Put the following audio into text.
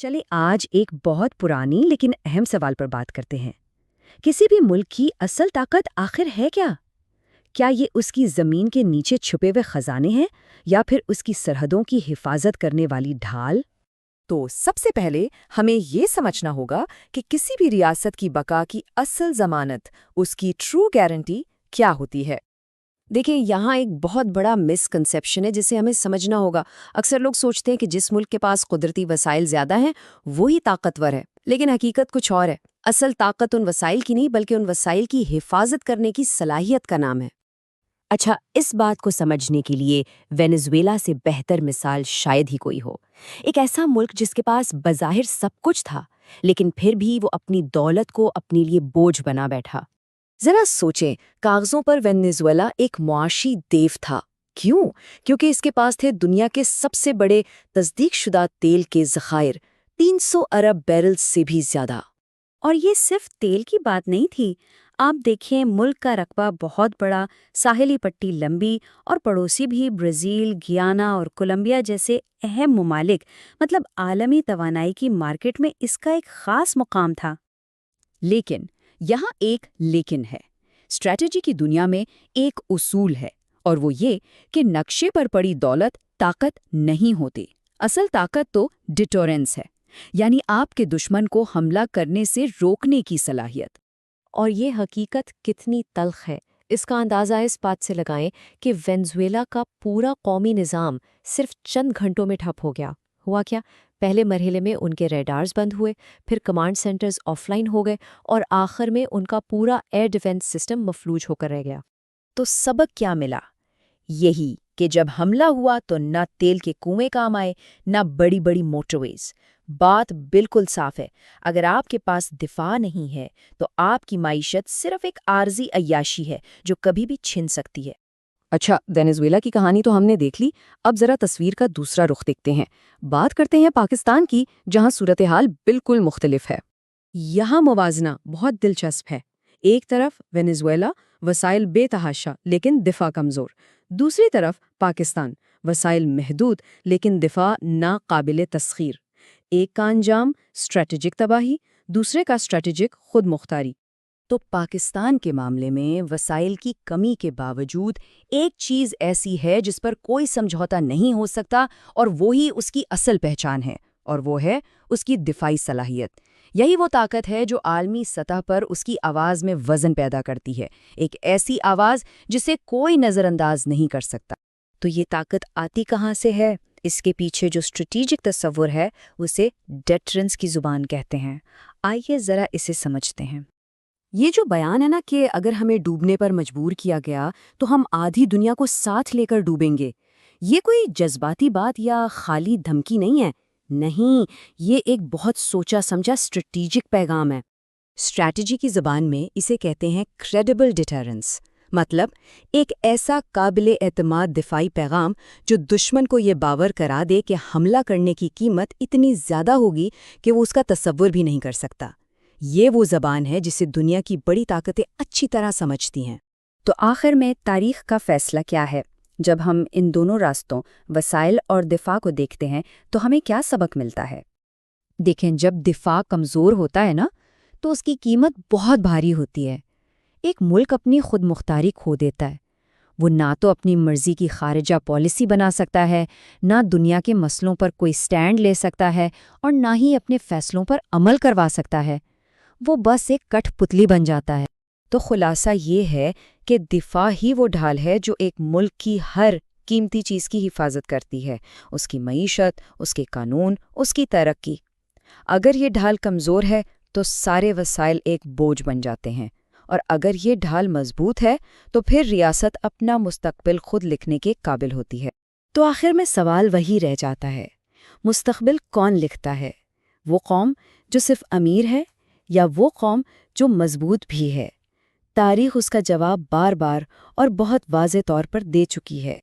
چلے آج ایک بہت پرانی لیکن اہم سوال پر بات کرتے ہیں۔ کسی بھی ملک کی اصل طاقت آخر ہے کیا؟ کیا یہ اس کی زمین کے نیچے چھپے ہوئے خزانے ہیں یا پھر اس کی سرحدوں کی حفاظت کرنے والی ڈھال؟ تو سب سے پہلے ہمیں یہ سمجھنا ہوگا کہ کسی بھی ریاست کی بقا کی اصل ضمانت، اس کی ٹرو گارنٹی کیا ہوتی ہے۔ دیکھیں، یہاں ایک بہت بڑا مسکنسیپشن ہے جسے ہمیں سمجھنا ہوگا۔ اکثر لوگ سوچتے ہیں کہ جس ملک کے پاس قدرتی وسائل زیادہ ہیں وہی طاقتور ہے، لیکن حقیقت کچھ اور ہے۔ اصل طاقت ان وسائل کی نہیں بلکہ ان وسائل کی حفاظت کرنے کی صلاحیت کا نام ہے۔ اچھا، اس بات کو سمجھنے کے لیے وینزویلا سے بہتر مثال شاید ہی کوئی ہو۔ ایک ایسا ملک جس کے پاس بظاہر سب کچھ تھا، لیکن پھر بھی وہ اپنی دولت کو اپنے لیے بوجھ بنا بیٹھا۔ ذرا سوچیں، کاغذوں پر وینزویلا ایک معاشی دیو تھا۔ کیوں؟ کیونکہ اس کے پاس تھے دنیا کے سب سے بڑے تصدیق شدہ تیل کے ذخائر، 300 ارب بیرل سے بھی زیادہ۔ اور یہ صرف تیل کی بات نہیں تھی۔ آپ دیکھیں، ملک کا رقبہ بہت بڑا، ساحلی پٹی لمبی، اور پڑوسی بھی برازیل، گیانا اور کولمبیا جیسے اہم ممالک، مطلب عالمی توانائی کی مارکیٹ میں اس کا ایک خاص مقام تھا۔ لیکن یہاں ایک لیکن ہے۔ اسٹریٹجی کی دنیا میں ایک اصول ہے، اور وہ یہ کہ نقشے پر پڑی دولت طاقت نہیں ہوتی۔ اصل طاقت تو ڈیٹورنس ہے، یعنی آپ کے دشمن کو حملہ کرنے سے روکنے کی صلاحیت۔ اور یہ حقیقت کتنی تلخ ہے، اس کا اندازہ اس بات سے لگائیں کہ وینزویلا کا پورا قومی نظام صرف چند گھنٹوں میں ٹھپ ہو گیا۔ ہوا کیا؟ پہلے مرحلے میں ان کے ریڈارز بند ہوئے، پھر کمانڈ سینٹرز آف لائن ہو گئے، اور آخر میں ان کا پورا ایئر ڈیفنس سسٹم مفلوج ہو کر رہ گیا۔ تو سبق کیا ملا؟ یہی کہ جب حملہ ہوا تو نہ تیل کے کنویں کام آئے، نہ بڑی بڑی موٹر ویز۔ بات بالکل صاف ہے، اگر آپ کے پاس دفاع نہیں ہے تو آپ کی معیشت صرف ایک عارضی عیاشی ہے جو کبھی بھی چھن سکتی ہے۔ اچھا، وینزویلا کی کہانی تو ہم نے دیکھ لی، اب ذرا تصویر کا دوسرا رخ دیکھتے ہیں۔ بات کرتے ہیں پاکستان کی، جہاں صورتحال بالکل مختلف ہے۔ یہاں موازنہ بہت دلچسپ ہے۔ ایک طرف وینزویلا، وسائل بے تحاشا لیکن دفاع کمزور، دوسری طرف پاکستان، وسائل محدود لیکن دفاع ناقابل تسخیر۔ ایک کا انجام اسٹریٹجک تباہی، دوسرے کا اسٹریٹجک خود مختاری۔ تو پاکستان کے معاملے میں وسائل کی کمی کے باوجود ایک چیز ایسی ہے جس پر کوئی سمجھوتا نہیں ہو سکتا، اور وہی اس کی اصل پہچان ہے، اور وہ ہے اس کی دفاعی صلاحیت۔ یہی وہ طاقت ہے جو عالمی سطح پر اس کی آواز میں وزن پیدا کرتی ہے، ایک ایسی آواز جسے کوئی نظر انداز نہیں کر سکتا۔ تو یہ طاقت آتی کہاں سے ہے؟ اس کے پیچھے جو اسٹریٹجک تصور ہے اسے ڈیٹرنس کی زبان کہتے ہیں۔ آئیے ذرا اسے سمجھتے ہیں۔ یہ جو بیان ہے نا کہ اگر ہمیں ڈوبنے پر مجبور کیا گیا تو ہم آدھی دنیا کو ساتھ لے کر ڈوبیں گے، یہ کوئی جذباتی بات یا خالی دھمکی نہیں ہے۔ نہیں، یہ ایک بہت سوچا سمجھا اسٹریٹجک پیغام ہے۔ اسٹریٹجی کی زبان میں اسے کہتے ہیں کریڈیبل ڈیٹرنس، مطلب ایک ایسا قابل اعتماد دفاعی پیغام جو دشمن کو یہ باور کرا دے کہ حملہ کرنے کی قیمت اتنی زیادہ ہوگی کہ وہ اس کا تصور بھی نہیں کر سکتا۔ یہ وہ زبان ہے جسے دنیا کی بڑی طاقتیں اچھی طرح سمجھتی ہیں۔ تو آخر میں تاریخ کا فیصلہ کیا ہے؟ جب ہم ان دونوں راستوں، وسائل اور دفاع کو دیکھتے ہیں تو ہمیں کیا سبق ملتا ہے؟ دیکھیں، جب دفاع کمزور ہوتا ہے نا تو اس کی قیمت بہت بھاری ہوتی ہے۔ ایک ملک اپنی خود مختاری کھو دیتا ہے۔ وہ نہ تو اپنی مرضی کی خارجہ پالیسی بنا سکتا ہے، نہ دنیا کے مسئلوں پر کوئی سٹینڈ لے سکتا ہے، اور نہ ہی اپنے فیصلوں پر عمل کروا سکتا ہے۔ وہ بس ایک کٹھ پتلی بن جاتا ہے۔ تو خلاصہ یہ ہے کہ دفاع ہی وہ ڈھال ہے جو ایک ملک کی ہر قیمتی چیز کی حفاظت کرتی ہے، اس کی معیشت، اس کے قانون، اس کی ترقی۔ اگر یہ ڈھال کمزور ہے تو سارے وسائل ایک بوجھ بن جاتے ہیں، اور اگر یہ ڈھال مضبوط ہے تو پھر ریاست اپنا مستقبل خود لکھنے کے قابل ہوتی ہے۔ تو آخر میں سوال وہی رہ جاتا ہے، مستقبل کون لکھتا ہے؟ وہ قوم جو صرف امیر ہے یا وہ قوم جو مضبوط بھی ہے؟ تاریخ اس کا جواب بار بار اور بہت واضح طور پر دے چکی ہے۔